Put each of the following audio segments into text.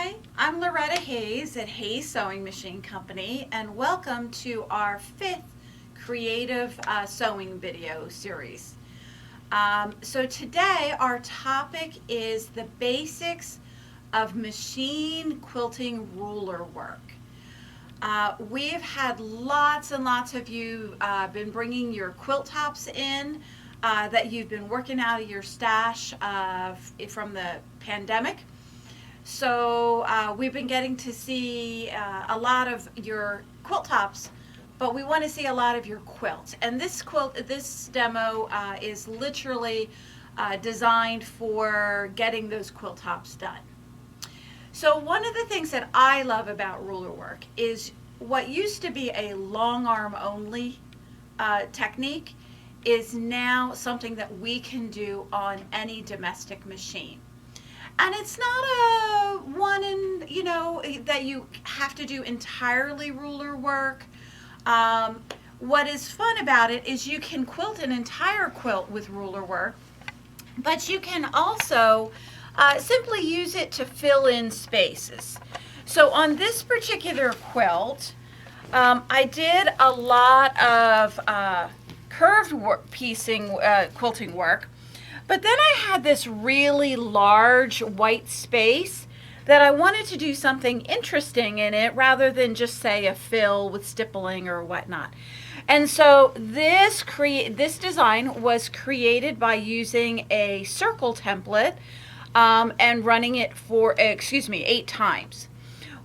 Hi, I'm Loretta Hayes at Hayes Sewing Machine Company, and welcome to our 5th creative sewing video series. So today our topic is the basics of machine quilting ruler work. We've had lots and lots of you been bringing your quilt tops in that you've been working out of your stash from the pandemic. So we've been getting to see a lot of your quilt tops, but we want to see a lot of your quilts. And this demo is literally designed for getting those quilt tops done. So one of the things that I love about ruler work is what used to be a long arm only technique is now something that we can do on any domestic machine. And it's not a one that you have to do entirely ruler work. What is fun about it is you can quilt an entire quilt with ruler work, but you can also simply use it to fill in spaces. So on this particular quilt, I did a lot of curved quilting work. But then I had this really large white space that I wanted to do something interesting in it rather than just say a fill with stippling or whatnot. And so this design was created by using a circle template and running it for, 8 times.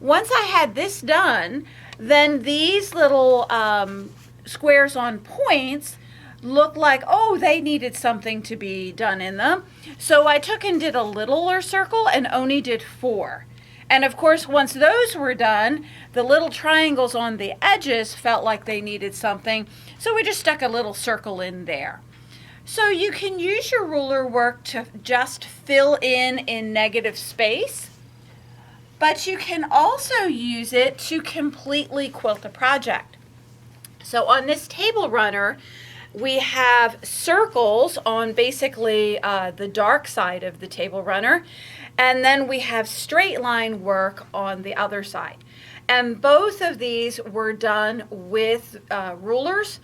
Once I had this done, then these little squares on points looked like, oh, they needed something to be done in them. So I took and did a littler circle and only did 4. And of course, once those were done, the little triangles on the edges felt like they needed something. So we just stuck a little circle in there. So you can use your ruler work to just fill in negative space, but you can also use it to completely quilt a project. So on this table runner, we have circles on basically the dark side of the table runner, and then we have straight line work on the other side. And both of these were done with rulers.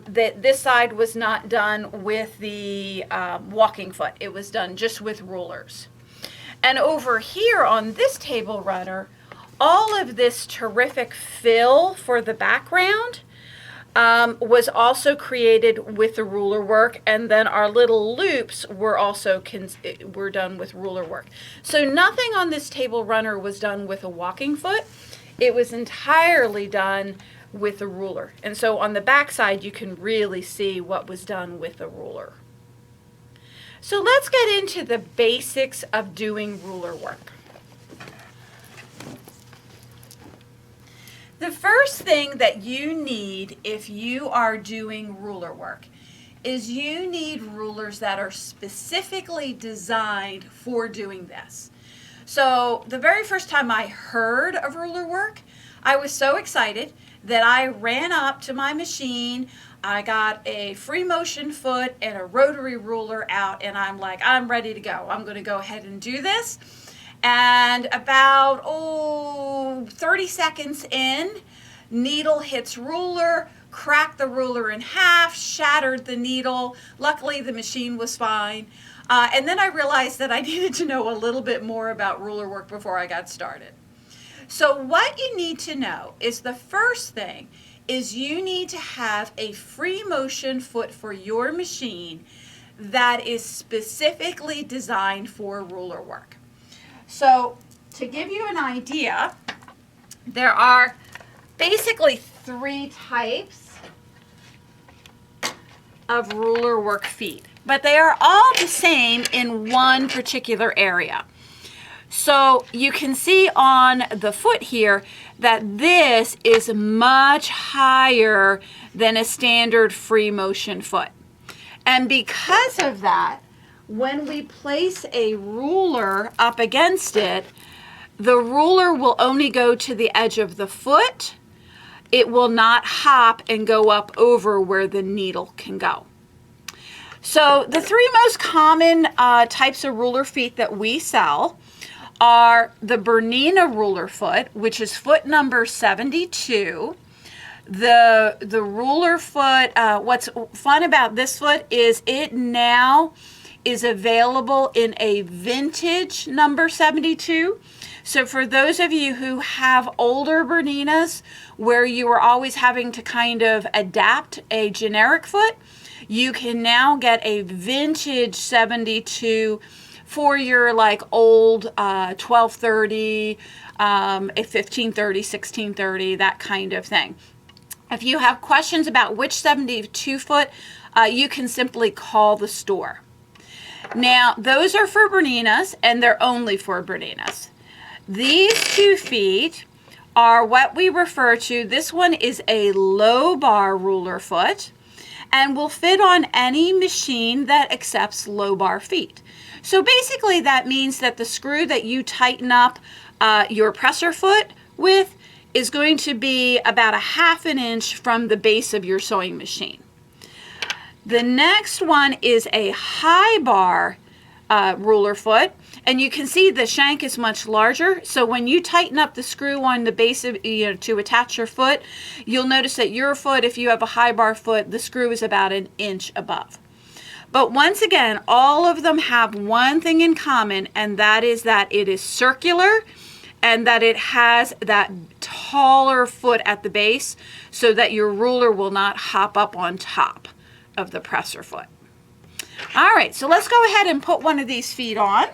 This side was not done with the walking foot. It was done just with rulers. And over here on this table runner, all of this terrific fill for the background was also created with the ruler work, and then our little loops were also were done with ruler work. So nothing on this table runner was done with a walking foot. It was entirely done with a ruler. And so on the back side, you can really see what was done with a ruler. So let's get into the basics of doing ruler work. The first thing that you need if you are doing ruler work is you need rulers that are specifically designed for doing this. So the very first time I heard of ruler work, I was so excited that I ran up to my machine. I got a free motion foot and a rotary ruler out, and I'm like, I'm ready to go. I'm going to go ahead and do this. And about 30 seconds in, needle hits ruler, cracked the ruler in half, shattered the needle. Luckily, the machine was fine. And then I realized that I needed to know a little bit more about ruler work before I got started. So what you need to know is the first thing is you need to have a free motion foot for your machine that is specifically designed for ruler work. So to give you an idea, there are basically 3 types of ruler work feet, but they are all the same in one particular area. So you can see on the foot here that this is much higher than a standard free motion foot. And because of that, when we place a ruler up against it, the ruler will only go to the edge of the foot. It will not hop and go up over where the needle can go. So the 3 most common types of ruler feet that we sell are the Bernina ruler foot, which is foot number 72. The ruler foot, what's fun about this foot is it now is available in a vintage number 72. So for those of you who have older Berninas where you are always having to kind of adapt a generic foot, you can now get a vintage 72 for your like old 1230, a 1530, 1630, that kind of thing. If you have questions about which 72 foot, you can simply call the store. Now, those are for Berninas, and they're only for Berninas. These 2 feet are what we refer to, this one is a low bar ruler foot, and will fit on any machine that accepts low bar feet. So basically that means that the screw that you tighten up your presser foot with is going to be about 1/2 inch from the base of your sewing machine. The next one is a high bar ruler foot, and you can see the shank is much larger. So when you tighten up the screw on the base of, to attach your foot, you'll notice that your foot, if you have a high bar foot, the screw is about 1 inch above. But once again, all of them have one thing in common, and that is that it is circular and that it has that taller foot at the base so that your ruler will not hop up on top of the presser foot. All right, so let's go ahead and put one of these feet on.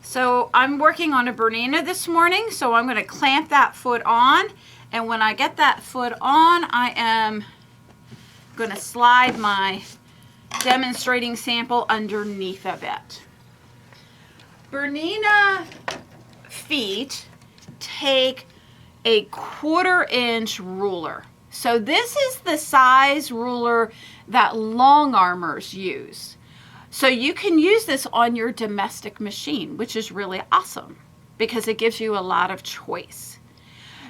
So I'm working on a Bernina this morning, so I'm going to clamp that foot on, and when I get that foot on, I am going to slide my demonstrating sample underneath of it. Bernina feet take a 1/4 inch ruler. So this is the size ruler that long armers use. So you can use this on your domestic machine, which is really awesome because it gives you a lot of choice.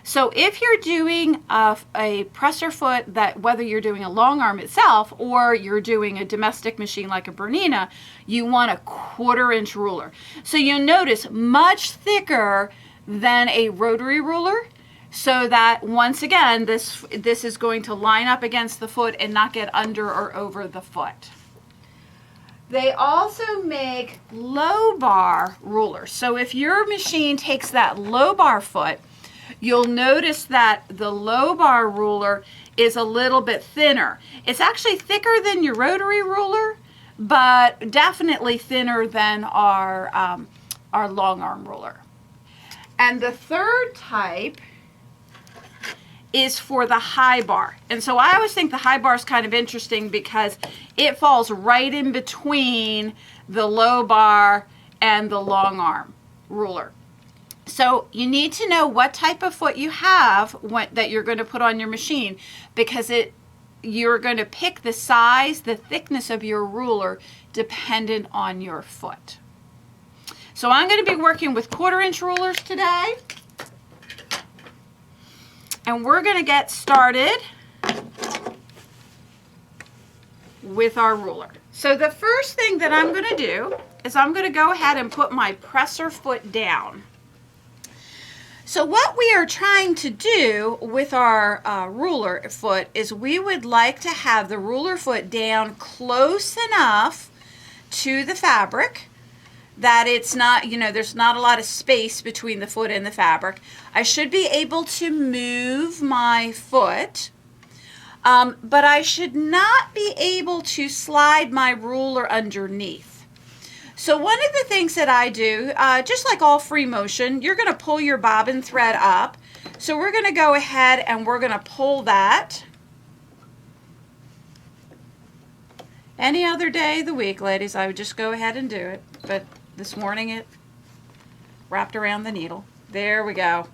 So if you're doing a presser foot, that whether you're doing a long arm itself or you're doing a domestic machine like a Bernina, you want a 1/4 inch ruler. So you'll notice much thicker than a rotary ruler, so that once again this is going to line up against the foot and not get under or over the foot. They also make low bar rulers. So if your machine takes that low bar foot, you'll notice that the low bar ruler is a little bit thinner. It's actually thicker than your rotary ruler, but definitely thinner than our long arm ruler. And the third type is for the high bar. And so I always think the high bar is kind of interesting because it falls right in between the low bar and the long arm ruler. So you need to know what type of foot you have that you're going to put on your machine, because you're going to pick the size, the thickness of your ruler dependent on your foot. So I'm going to be working with 1/4 inch rulers today. And we're going to get started with our ruler. So the first thing that I'm going to do is I'm going to go ahead and put my presser foot down. So what we are trying to do with our ruler foot is we would like to have the ruler foot down close enough to the fabric that it's not, there's not a lot of space between the foot and the fabric. I should be able to move my foot, but I should not be able to slide my ruler underneath. So one of the things that I do, just like all free motion, you're going to pull your bobbin thread up. So we're going to go ahead and we're going to pull that. Any other day of the week, ladies, I would just go ahead and do it. But this morning it wrapped around the needle. There we go.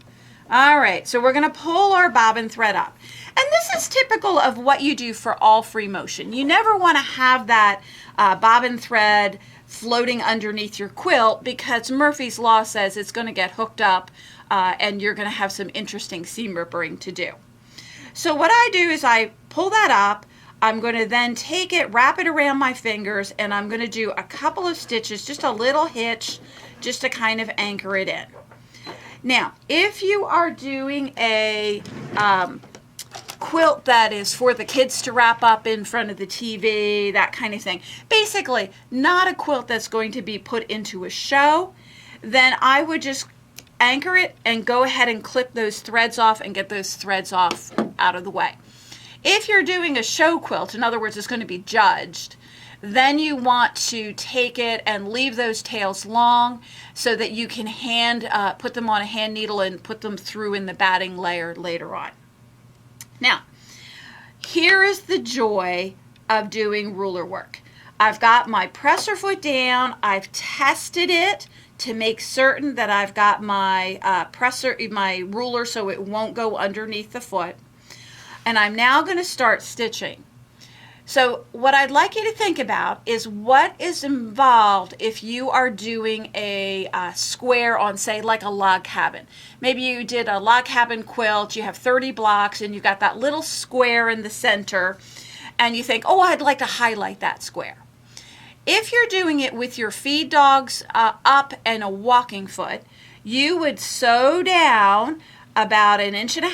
All right, so we're going to pull our bobbin thread up. And this is typical of what you do for all free motion. You never want to have that bobbin thread floating underneath your quilt, because Murphy's Law says it's going to get hooked up and you're going to have some interesting seam ripping to do. So what I do is I pull that up, I'm going to then take it, wrap it around my fingers, and I'm going to do a couple of stitches, just a little hitch, just to kind of anchor it in. Now, if you are doing a quilt that is for the kids to wrap up in front of the TV, that kind of thing, basically not a quilt that's going to be put into a show, then I would just anchor it and go ahead and clip those threads off and get those threads off out of the way. If you're doing a show quilt, in other words, it's going to be judged, then you want to take it and leave those tails long so that you can put them on a hand needle and put them through in the batting layer later on. Now, here is the joy of doing ruler work. I've got my presser foot down. I've tested it to make certain that I've got my my ruler so it won't go underneath the foot. And I'm now going to start stitching. So what I'd like you to think about is what is involved if you are doing a square on, say, like a log cabin. Maybe you did a log cabin quilt, you have 30 blocks, and you've got that little square in the center, and you think, oh, I'd like to highlight that square. If you're doing it with your feed dogs up and a walking foot, you would sew down about 1.5 inches.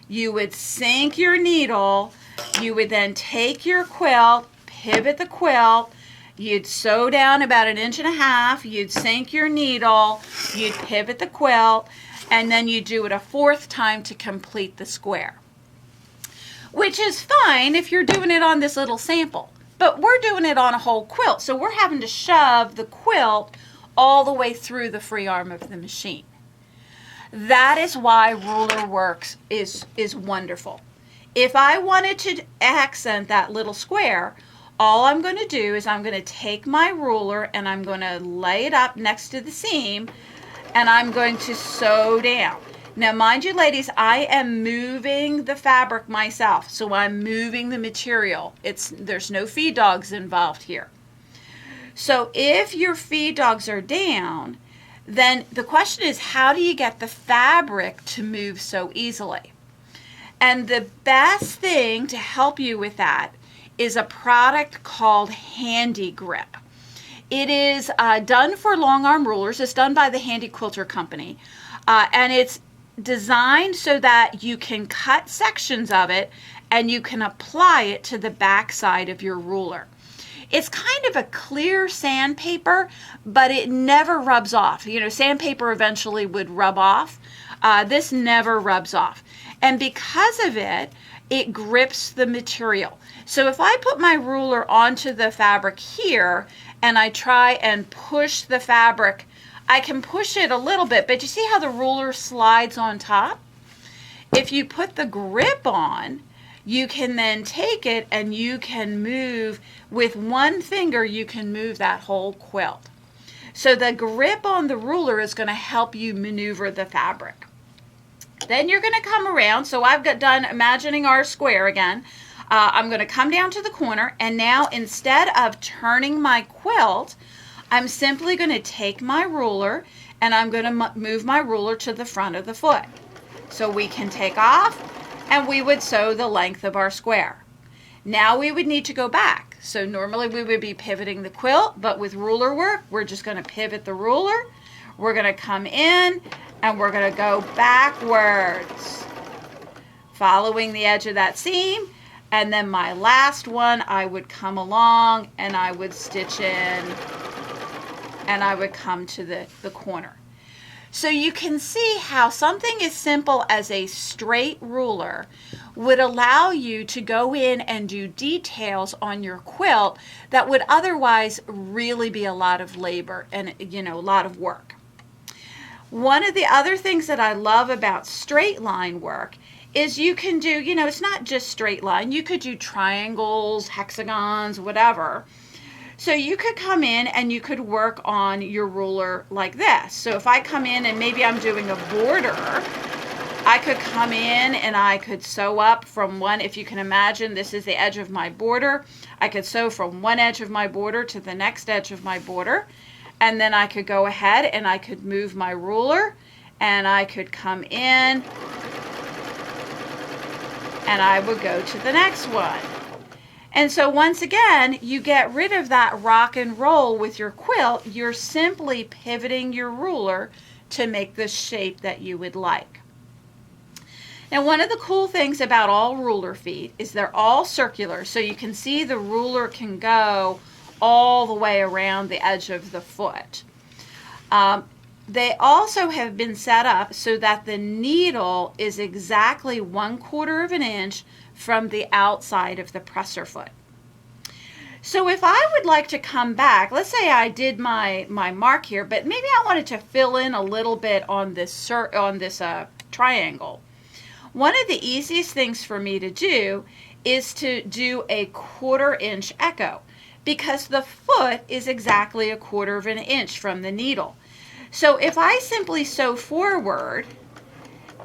You would sink your needle. You would then take your quilt, pivot the quilt, you'd sew down about 1.5 inches, you'd sink your needle, you'd pivot the quilt, and then you do it a 4th time to complete the square. Which is fine if you're doing it on this little sample, but we're doing it on a whole quilt, so we're having to shove the quilt all the way through the free arm of the machine. That is why RulerWorks is wonderful. If I wanted to accent that little square, all I'm going to do is I'm going to take my ruler and I'm going to lay it up next to the seam and I'm going to sew down. Now, mind you, ladies, I am moving the fabric myself, so I'm moving the material. There's no feed dogs involved here. So if your feed dogs are down, then the question is, how do you get the fabric to move so easily? And the best thing to help you with that is a product called Handy Grip. It is done for long arm rulers. It's done by the Handy Quilter Company. And it's designed so that you can cut sections of it and you can apply it to the back side of your ruler. It's kind of a clear sandpaper, but it never rubs off. You know, sandpaper eventually would rub off. This never rubs off. And because of it, it grips the material. So if I put my ruler onto the fabric here and I try and push the fabric, I can push it a little bit, but you see how the ruler slides on top? If you put the grip on, you can then take it and you can move, with one finger, you can move that whole quilt. So the grip on the ruler is going to help you maneuver the fabric. Then you're going to come around. So I've got done imagining our square again. I'm going to come down to the corner, and now instead of turning my quilt, I'm simply going to take my ruler and I'm going to move my ruler to the front of the foot. So we can take off and we would sew the length of our square. Now we would need to go back. So normally we would be pivoting the quilt, but with ruler work, we're just going to pivot the ruler. We're going to come in and we're going to go backwards, following the edge of that seam. And then my last one, I would come along and I would stitch in and I would come to the corner. So you can see how something as simple as a straight ruler would allow you to go in and do details on your quilt that would otherwise really be a lot of labor and, you know, a lot of work. One of the other things that I love about straight line work is you can do, you know, it's not just straight line. You could do triangles, hexagons, whatever. So you could come in and you could work on your ruler like this. So if I come in and maybe I'm doing a border, I could come in and I could sew up from one, if you can imagine, this is the edge of my border. I could sew from one edge of my border to the next edge of my border. And then I could go ahead and I could move my ruler and I could come in and I would go to the next one. And so once again, you get rid of that rock and roll with your quilt. You're simply pivoting your ruler to make the shape that you would like. Now, one of the cool things about all ruler feet is they're all circular, so you can see the ruler can go all the way around the edge of the foot. They also have been set up so that the needle is exactly 1/4 of an inch from the outside of the presser foot. So if I would like to come back, let's say I did my mark here, but maybe I wanted to fill in a little bit on this triangle. One of the easiest things for me to do is to do a 1/4 inch echo, because the foot is exactly 1/4 of an inch from the needle. So if I simply sew forward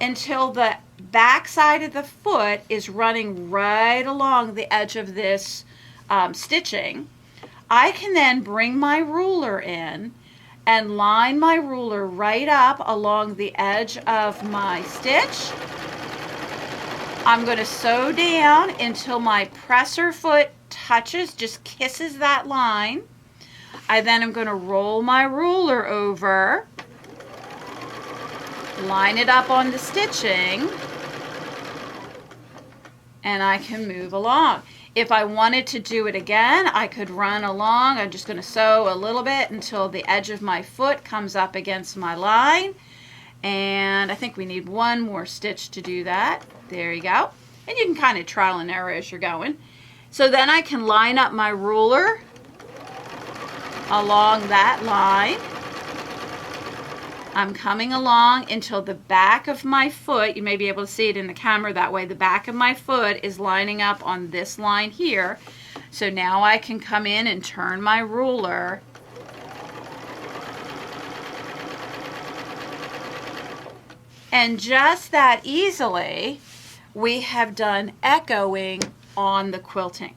until the back side of the foot is running right along the edge of this stitching, I can then bring my ruler in and line my ruler right up along the edge of my stitch. I'm going to sew down until my presser foot touches, just kisses that line. I then am going to roll my ruler over, line it up on the stitching, and I can move along. If I wanted to do it again, I could run along. I'm just going to sew a little bit until the edge of my foot comes up against my line. And I think we need one more stitch to do that. There you go. And you can kind of trial and error as you're going. So then I can line up my ruler along that line. I'm coming along until the back of my foot, you may be able to see it in the camera that way, the back of my foot is lining up on this line here. So now I can come in and turn my ruler and just that easily we have done echoing on the quilting.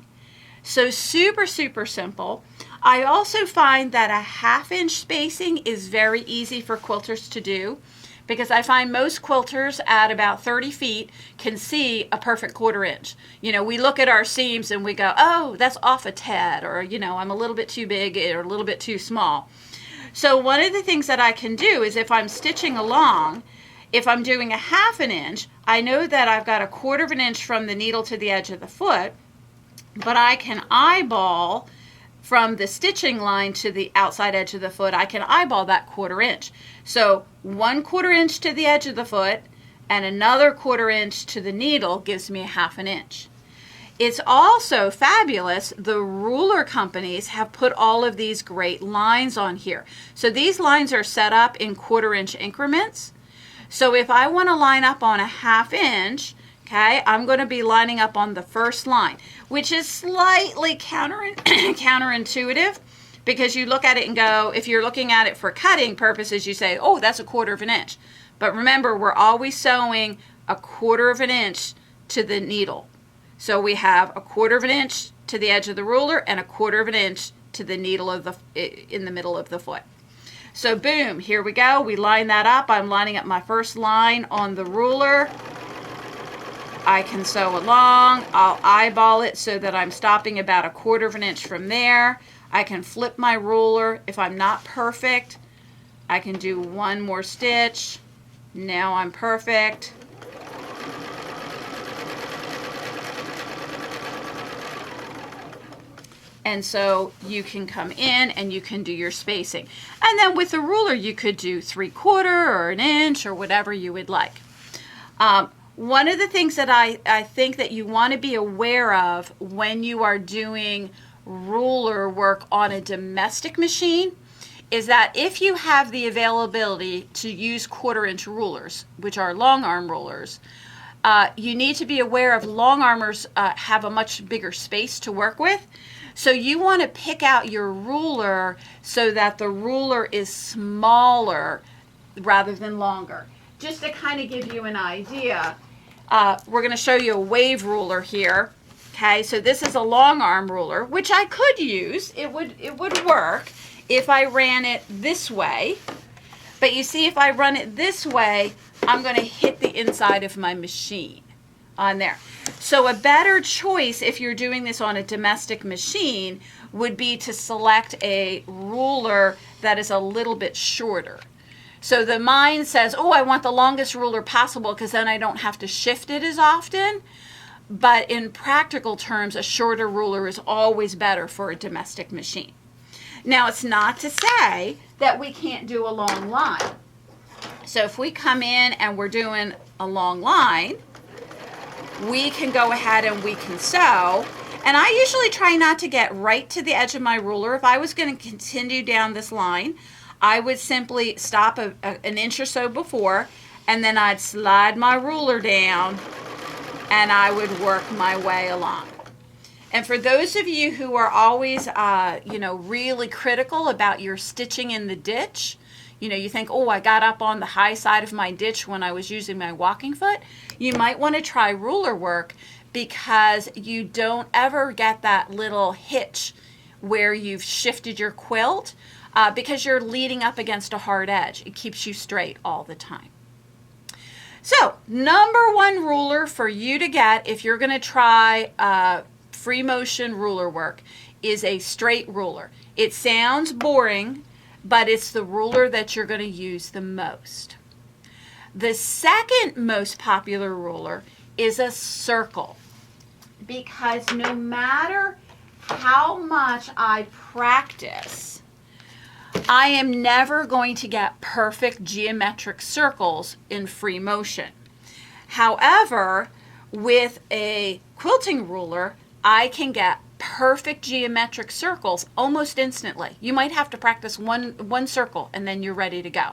So super, super simple. I also find that a 1/2 inch spacing is very easy for quilters to do, because I find most quilters at about 30 feet can see a perfect 1/4 inch. You know, we look at our seams and we go, oh, that's off a tad, or, you know, I'm a little bit too big or a little bit too small. So one of the things that I can do is if I'm stitching along, if I'm doing a 1/2 inch, I know that I've got a 1/4 inch from the needle to the edge of the foot, but I can eyeball from the stitching line to the outside edge of the foot. I can eyeball that 1/4 inch. So 1/4 inch to the edge of the foot and another 1/4 inch to the needle gives me a 1/2 inch. It's also fabulous. The ruler companies have put all of these great lines on here. So these lines are set up in 1/4 inch increments. So if I want to line up on a 1/2 inch, okay, I'm going to be lining up on the first line, which is slightly counterintuitive, because you look at it and go, if you're looking at it for cutting purposes, you say, oh, that's a 1/4 inch. But remember, we're always sewing a 1/4 inch to the needle. So we have a 1/4 inch to the edge of the ruler and a 1/4 inch to the needle of in the middle of the foot. So boom, here we go. We line that up. I'm lining up my first line on the ruler. I can sew along. I'll eyeball it so that I'm stopping about a 1/4 inch from there. I can flip my ruler. If I'm not perfect, I can do one more stitch. Now I'm perfect. And so you can come in and you can do your spacing. And then with the ruler, you could do 3/4 or an inch or whatever you would like. One of the things that I think that you want to be aware of when you are doing ruler work on a domestic machine is that if you have the availability to use 1/4 inch rulers, which are long arm rulers, you need to be aware of long armers have a much bigger space to work with. So you want to pick out your ruler so that the ruler is smaller rather than longer. Just to kind of give you an idea, we're going to show you a wave ruler here. Okay, so this is a long arm ruler, which I could use. It would work if I ran it this way. But you see, if I run it this way, I'm going to hit the inside of my machine. on there. So a better choice if you're doing this on a domestic machine would be to select a ruler that is a little bit shorter. So the mind says, oh, I want the longest ruler possible because then I don't have to shift it as often. But in practical terms, a shorter ruler is always better for a domestic machine. Now, it's not to say that we can't do a long line. So if we come in and we're doing a long line, we can go ahead and we can sew. And I usually try not to get right to the edge of my ruler. If I was going to continue down this line, I would simply stop an inch or so before, and then I'd slide my ruler down, and I would work my way along. And for those of you who are always, really critical about your stitching in the ditch, you think, oh, I got up on the high side of my ditch when I was using my walking foot, you might want to try ruler work because you don't ever get that little hitch where you've shifted your quilt because you're leading up against a hard edge. It keeps you straight all the time. So, number one ruler for you to get if you're going to try free motion ruler work is a straight ruler. It sounds boring, but it's the ruler that you're going to use the most. The second most popular ruler is a circle, because no matter how much I practice, I am never going to get perfect geometric circles in free motion. However, with a quilting ruler, I can get perfect geometric circles almost instantly. You might have to practice one circle and then you're ready to go.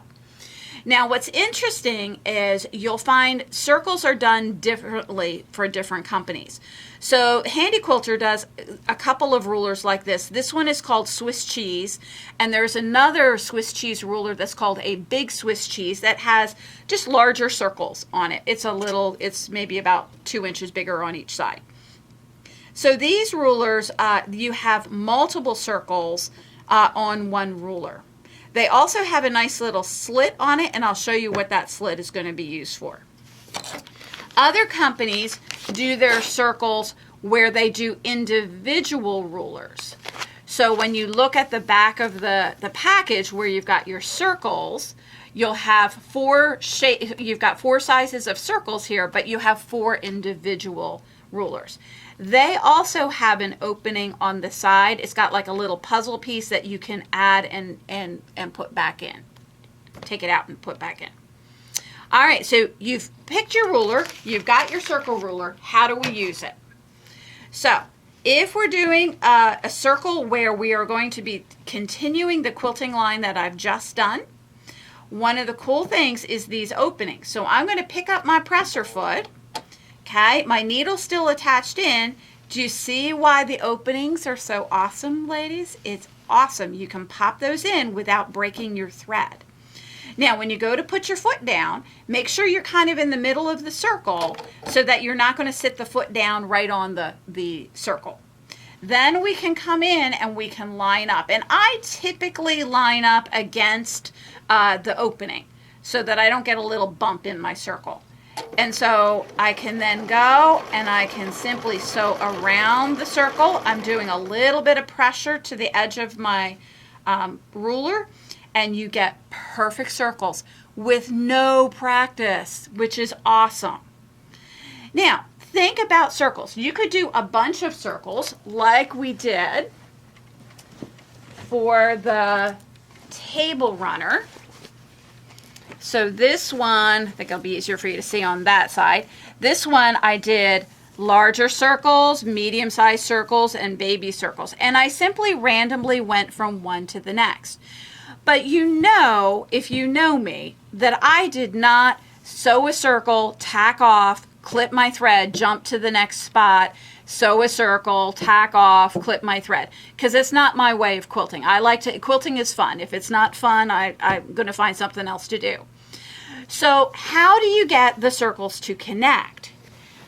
Now, what's interesting is you'll find circles are done differently for different companies. So Handy Quilter does a couple of rulers like this. This one is called Swiss cheese, and there's another Swiss cheese ruler that's called a big Swiss cheese that has just larger circles on it. It's maybe about 2 inches bigger on each side. So these rulers, you have multiple circles on one ruler. They also have a nice little slit on it, and I'll show you what that slit is going to be used for. Other companies do their circles where they do individual rulers. So when you look at the back of the package where you've got your circles, you'll have you've got 4 sizes of circles here, but you have 4 individual rulers. They also have an opening on the side. It's got like a little puzzle piece that you can add and put back in. Take it out and put back in. All right, so you've picked your ruler. You've got your circle ruler. How do we use it? So if we're doing a circle where we are going to be continuing the quilting line that I've just done, one of the cool things is these openings. So I'm going to pick up my presser foot. Okay, my needle's still attached in. Do you see why the openings are so awesome, ladies? It's awesome. You can pop those in without breaking your thread. Now, when you go to put your foot down, make sure you're kind of in the middle of the circle so that you're not going to sit the foot down right on the circle. Then we can come in and we can line up. And I typically line up against the opening so that I don't get a little bump in my circle. And so I can then go and I can simply sew around the circle. I'm doing a little bit of pressure to the edge of my ruler, and you get perfect circles with no practice, which is awesome. Now, think about circles. You could do a bunch of circles like we did for the table runner. So this one, I think it'll be easier for you to see on that side. This one I did larger circles, medium-sized circles, and baby circles. And I simply randomly went from one to the next. But you know, if you know me, that I did not sew a circle, tack off, clip my thread, jump to the next spot, sew a circle, tack off, clip my thread, because it's not my way of quilting. Quilting is fun. If it's not fun, I'm going to find something else to do. So how do you get the circles to connect?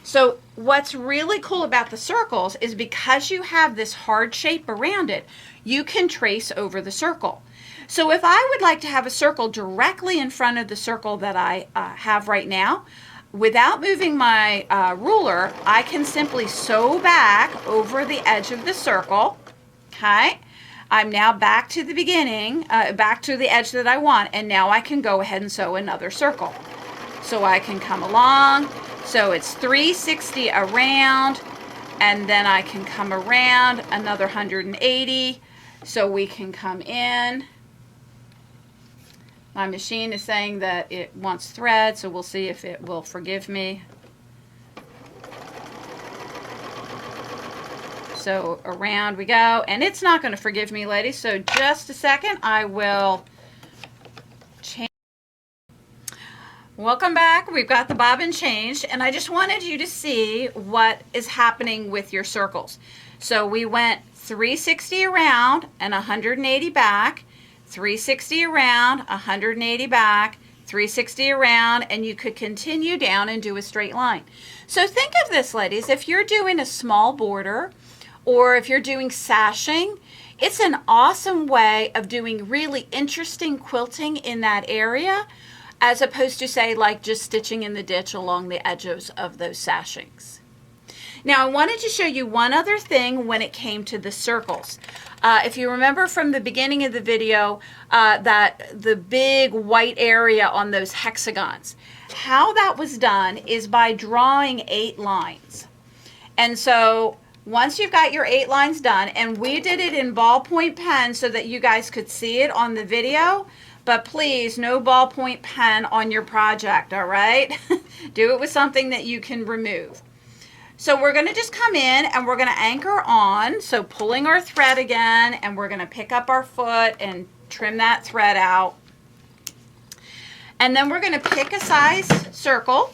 So what's really cool about the circles is because you have this hard shape around it, you can trace over the circle. So if I would like to have a circle directly in front of the circle that I have right now, without moving my ruler, I can simply sew back over the edge of the circle. Okay, I'm now back to the beginning, back to the edge that I want, and now I can go ahead and sew another circle. So I can come along, so it's 360 around, and then I can come around another 180, so we can come in. My machine is saying that it wants thread, so we'll see if it will forgive me. So around we go, and it's not going to forgive me, ladies, so just a second, I will change. Welcome back. We've got the bobbin changed, and I just wanted you to see what is happening with your circles. So we went 360 around and 180 back, 360 around, 180 back, 360 around, and you could continue down and do a straight line. So think of this, ladies, if you're doing a small border or if you're doing sashing, it's an awesome way of doing really interesting quilting in that area, as opposed to, say, like just stitching in the ditch along the edges of those sashings. Now, I wanted to show you one other thing when it came to the circles. If you remember from the beginning of the video, that the big white area on those hexagons, how that was done is by drawing 8 lines. And so once you've got your 8 lines done, and we did it in ballpoint pen so that you guys could see it on the video, but please, no ballpoint pen on your project, all right? Do it with something that you can remove. So we're going to just come in and we're going to anchor on, so pulling our thread again, and we're going to pick up our foot and trim that thread out. And then we're going to pick a size circle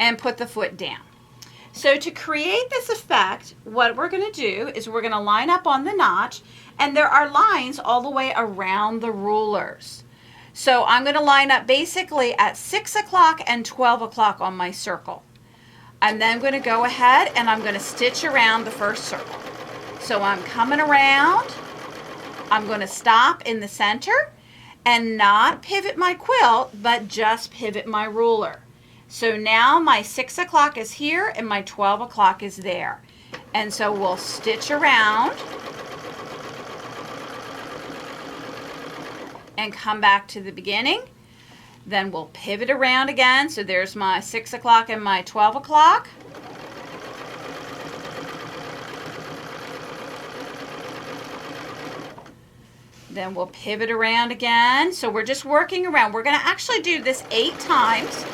and put the foot down. So to create this effect, what we're going to do is we're going to line up on the notch, and there are lines all the way around the rulers. So I'm going to line up basically at 6 o'clock and 12 o'clock on my circle. I'm then going to go ahead and I'm going to stitch around the first circle. So I'm coming around, I'm going to stop in the center and not pivot my quilt, but just pivot my ruler. So now my 6 o'clock is here and my 12 o'clock is there. And so we'll stitch around and come back to the beginning. Then we'll pivot around again. So there's my 6 o'clock and my 12 o'clock. Then we'll pivot around again. So we're just working around. We're going to actually do this 8 times.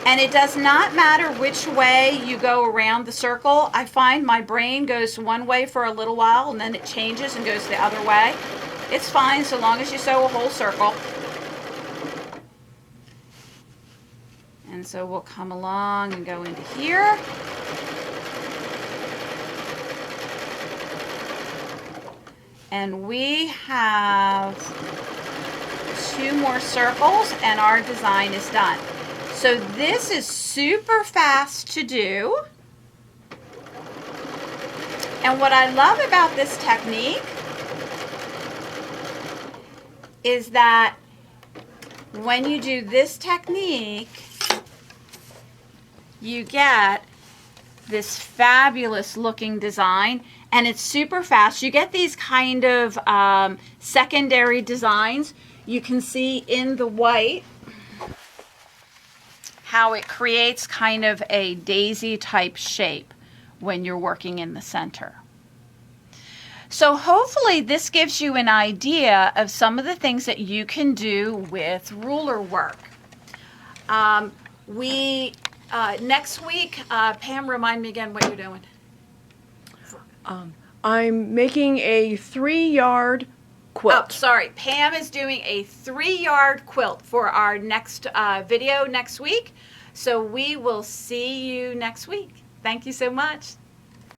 And it does not matter which way you go around the circle. I find my brain goes one way for a little while and then it changes and goes the other way. It's fine so long as you sew a whole circle. And so we'll come along and go into here. And we have 2 more circles and our design is done. So this is super fast to do. And what I love about this technique is that when you do this technique, you get this fabulous looking design, and it's super fast. You get these kind of secondary designs. You can see in the white how it creates kind of a daisy type shape when you're working in the center. So hopefully this gives you an idea of some of the things that you can do with ruler work. Next week, Pam, remind me again what you're doing. I'm making a 3-yard quilt. Oh, sorry. Pam is doing a 3-yard quilt for our next video next week. So we will see you next week. Thank you so much.